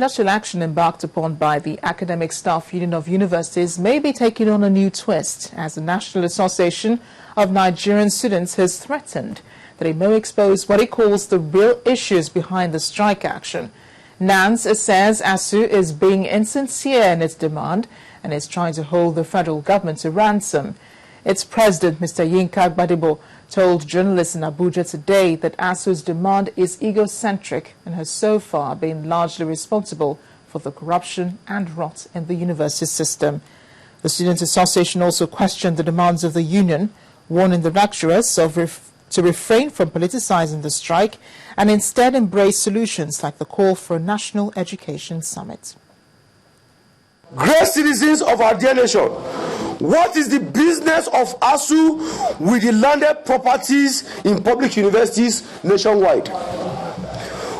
Industrial action embarked upon by the Academic Staff Union of Universities may be taking on a new twist as the National Association of Nigerian Students has threatened that it may expose what it calls the real issues behind the strike action. NANS says ASUU is being insincere in its demand and is trying to hold the federal government to ransom. Its president, Mr. Yinka Gbadebo, told journalists in Abuja today that ASUU's demand is egocentric and has so far been largely responsible for the corruption and rot in the university system. The Students' Association also questioned the demands of the union, warning the lecturers to refrain from politicizing the strike and instead embrace solutions like the call for a national education summit. Great citizens of our dear nation, what is the business of ASUU with the landed properties in public universities nationwide?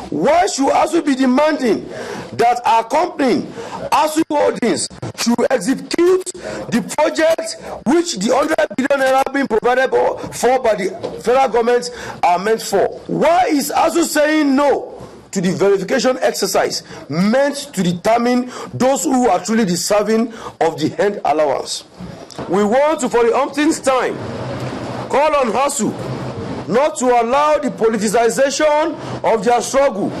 Why should ASUU be demanding that our company, ASUU Holdings, should execute the project which the 100 billion naira being provided for by the federal government are meant for? Why is ASUU saying no to the verification exercise meant to determine those who are truly deserving of the hand allowance? We want to, for the umpteenth time, call on ASUU not to allow the politicization of their struggle.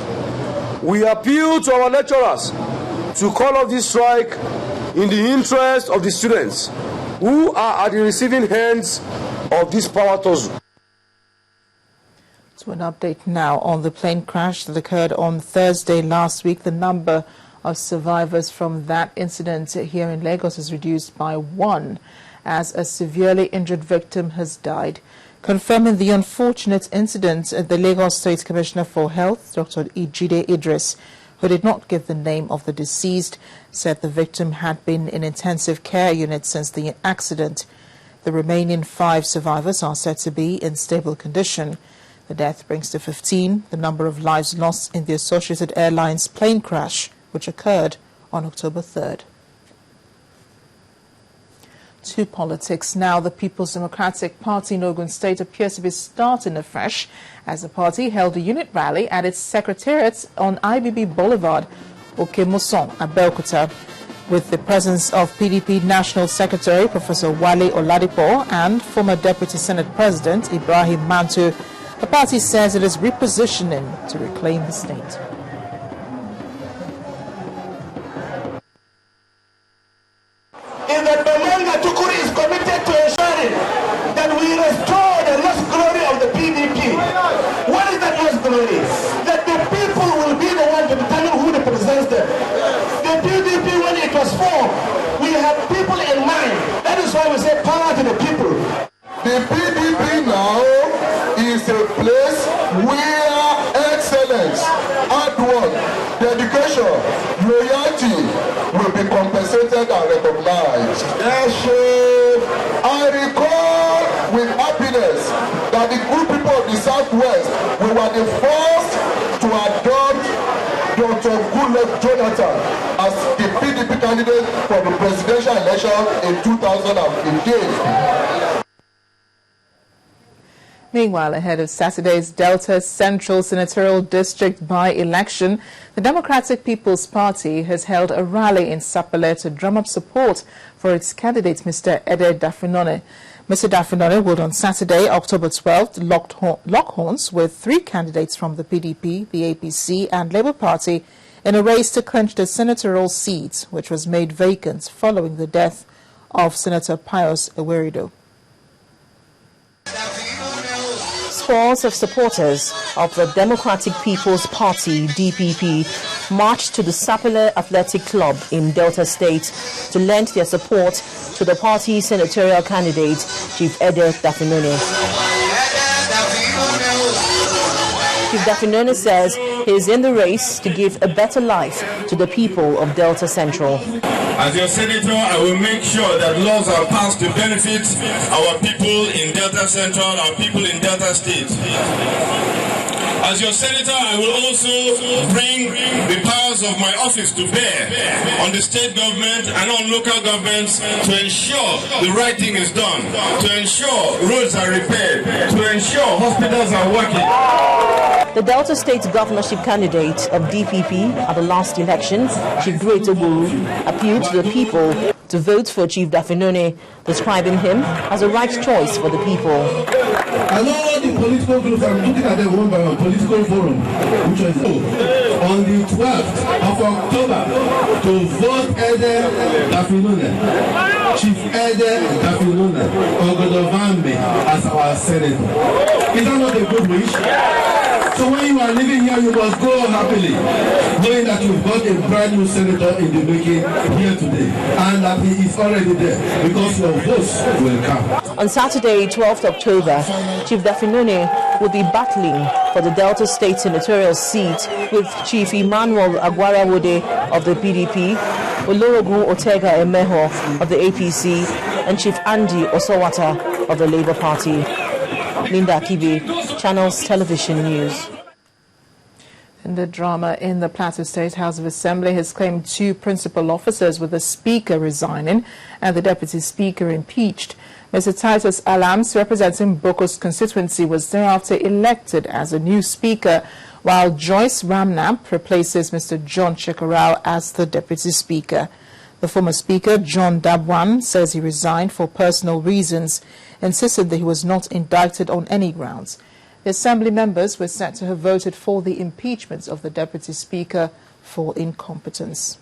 We appeal to our lecturers to call off this strike in the interest of the students who are at the receiving hands of this power tussle. To an update now on the plane crash that occurred on Thursday last week. The number of survivors from that incident here in Lagos is reduced by 1 as a severely injured victim has died. Confirming the unfortunate incident, the Lagos State Commissioner for Health, Dr. Ijide Idris, who did not give the name of the deceased, said the victim had been in intensive care unit since the accident. The remaining 5 survivors are said to be in stable condition. The death brings to 15 the number of lives lost in the Associated Airlines plane crash, which occurred on October 3rd. To politics now. The People's Democratic Party in Ogun State appears to be starting afresh as the party held a unit rally at its secretariat on IBB Boulevard, Okemoson, Abeokuta, with the presence of PDP National Secretary Professor Wale Oladipo and former Deputy Senate President Ibrahim Mantu. The party says it is repositioning to reclaim the state. In that Bamanga Tukuri is committed to ensuring that we restore the lost glory of the PDP. What is that lost glory? That the people will be the one to determine who represents them. The PDP, when it was formed, we had people in mind. That is why we say power to the people. The PDP now is a place where excellence, hard work, dedication, loyalty will be compensated and recognized. Yes, I recall with happiness that the good people of the Southwest, we were the first to adopt Dr. Goodluck Jonathan as the PDP candidate for the presidential election in 2015. Meanwhile, ahead of Saturday's Delta Central Senatorial District by-election, the Democratic People's Party has held a rally in Sapele to drum up support for its candidate, Mr. Ede Dafinone. Mr. Dafinone would on Saturday, October 12th, lock horns with 3 candidates from the PDP, the APC and Labour Party in a race to clinch the senatorial seat, which was made vacant following the death of Senator Pius Ewerido. Scores of supporters of the Democratic People's Party, DPP, marched to the Sapele Athletic Club in Delta State to lend their support to the party's senatorial candidate, Chief Ede Dafinone. Chief Dafinone says he is in the race to give a better life to the people of Delta Central. As your senator, I will make sure that laws are passed to benefit our people in Delta Central, our people in Delta State. As your senator, I will also bring the powers of my office to bear on the state government and on local governments to ensure the right thing is done, to ensure roads are repaired, to ensure hospitals are working. The Delta State governorship candidate of DPP at the last election, Chief Great Oguru, appealed to the people to vote for Chief Dafinone, describing him as a right choice for the people. I know all the political groups, I'm looking at them one by one, political forum, which was on the 12th of October to vote Ede Dafinone, Chief Ede Dafinone, Ogodovambe as our senator. Is that not a good wish? So when you are living here, you must go happily, knowing that you've got a brand new senator in the making here today, and that he is already there, because your votes will come. On Saturday, 12th October, Chief Dafinone will be battling for the Delta State senatorial seat with Chief Emmanuel Agwarawode of the PDP, Olorogun Otega Emeho of the APC, and Chief Andy Osowata of the Labour Party. Linda Akibe, Channels Television News. In the drama in the Plateau State House of Assembly has claimed 2 principal officers, with the Speaker resigning and the Deputy Speaker impeached. Mr. Titus Alams, representing Boko's constituency, was thereafter elected as a new Speaker, while Joyce Ramnap replaces Mr. John Chekarau as the Deputy Speaker. The former Speaker, John Dabwan, says he resigned for personal reasons, insisted that he was not indicted on any grounds. The Assembly members were said to have voted for the impeachment of the Deputy Speaker for incompetence.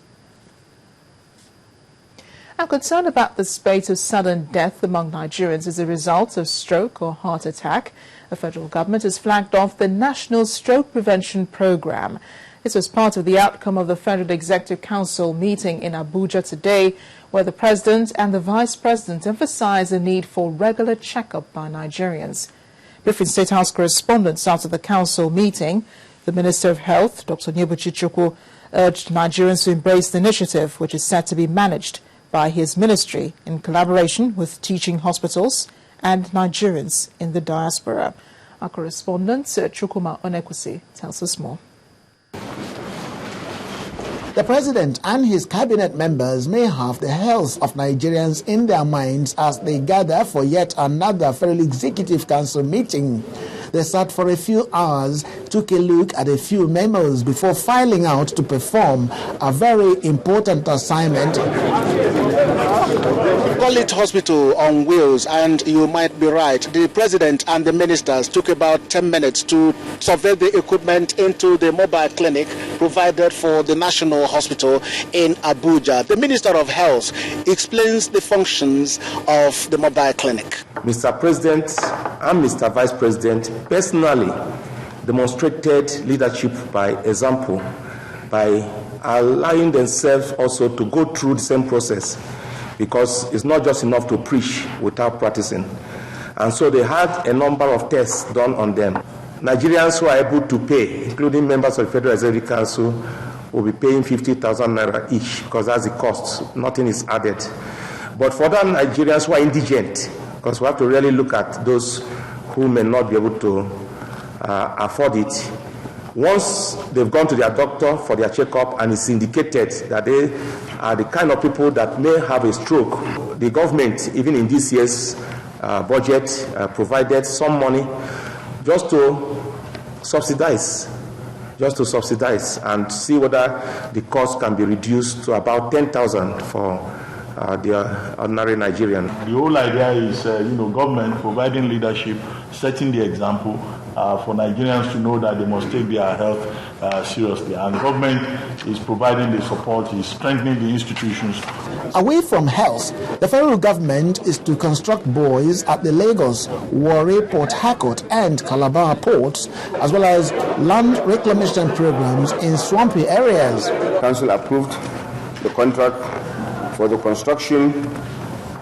I'm concerned about the spate of sudden death among Nigerians as a result of stroke or heart attack. The federal government has flagged off the National Stroke Prevention Program. This was part of the outcome of the Federal Executive Council meeting in Abuja today, where the President and the Vice President emphasized the need for regular checkup by Nigerians. Briefing State House correspondents after the Council meeting, the Minister of Health, Dr. Nyebuchi Chukwu, urged Nigerians to embrace the initiative, which is said to be managed by his ministry in collaboration with teaching hospitals and Nigerians in the diaspora. Our correspondent, Chukwuma Onekwusi, tells us more. The President and his cabinet members may have the health of Nigerians in their minds as they gather for yet another Federal Executive Council meeting. They sat for a few hours, took a look at a few memos before filing out to perform a very important assignment. Call it hospital on wheels, and you might be right. The President and the ministers took about 10 minutes to survey the equipment into the mobile clinic provided for the National Hospital in Abuja. The Minister of Health explains the functions of the mobile clinic. Mr. President and Mr. Vice President personally demonstrated leadership by example by allowing themselves also to go through the same process, because it's not just enough to preach without practicing. And so they had a number of tests done on them. Nigerians who are able to pay, including members of the Federal Executive Council, will be paying 50,000 naira each, because that's the cost. Nothing is added. But for the Nigerians who are indigent, because we have to really look at those who may not be able to afford it. Once they've gone to their doctor for their checkup and it's indicated that they are the kind of people that may have a stroke, the government, even in this year's budget, provided some money just to subsidize and see whether the cost can be reduced to about 10,000 for the ordinary Nigerian. The whole idea is, government providing leadership, setting the example for Nigerians to know that they must take their health seriously. And government is providing the support, is strengthening the institutions. Away from health, the federal government is to construct buoys at the Lagos, Warri, Port Harcourt and Calabar ports, as well as land reclamation programs in swampy areas. Council approved the contract for the construction,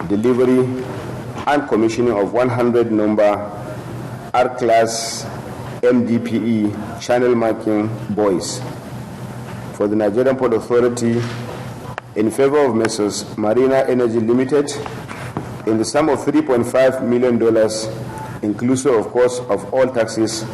delivery and commissioning of 100 number R-Class MDPE channel marking buoys for the Nigerian Port Authority in favor of Messrs. Marina Energy Limited in the sum of $3.5 million, inclusive, of course, of all taxes,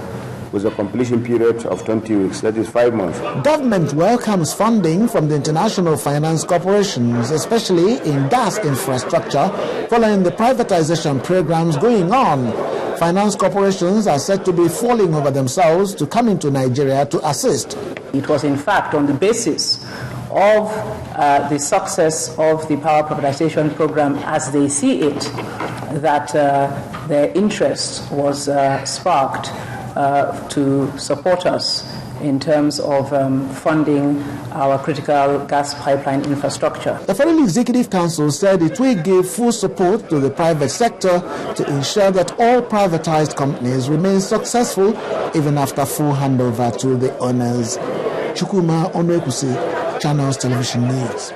with a completion period of 20 weeks, that is 5 months. Government welcomes funding from the international finance corporations, especially in gas infrastructure, following the privatization programs going on. Finance corporations are said to be falling over themselves to come into Nigeria to assist. It was in fact on the basis of the success of the power privatization program as they see it that their interest was sparked to support us in terms of funding our critical gas pipeline infrastructure. The Federal Executive Council said it will give full support to the private sector to ensure that all privatized companies remain successful even after full handover to the owners. Chukwuma Onwekusi, Channels Television News.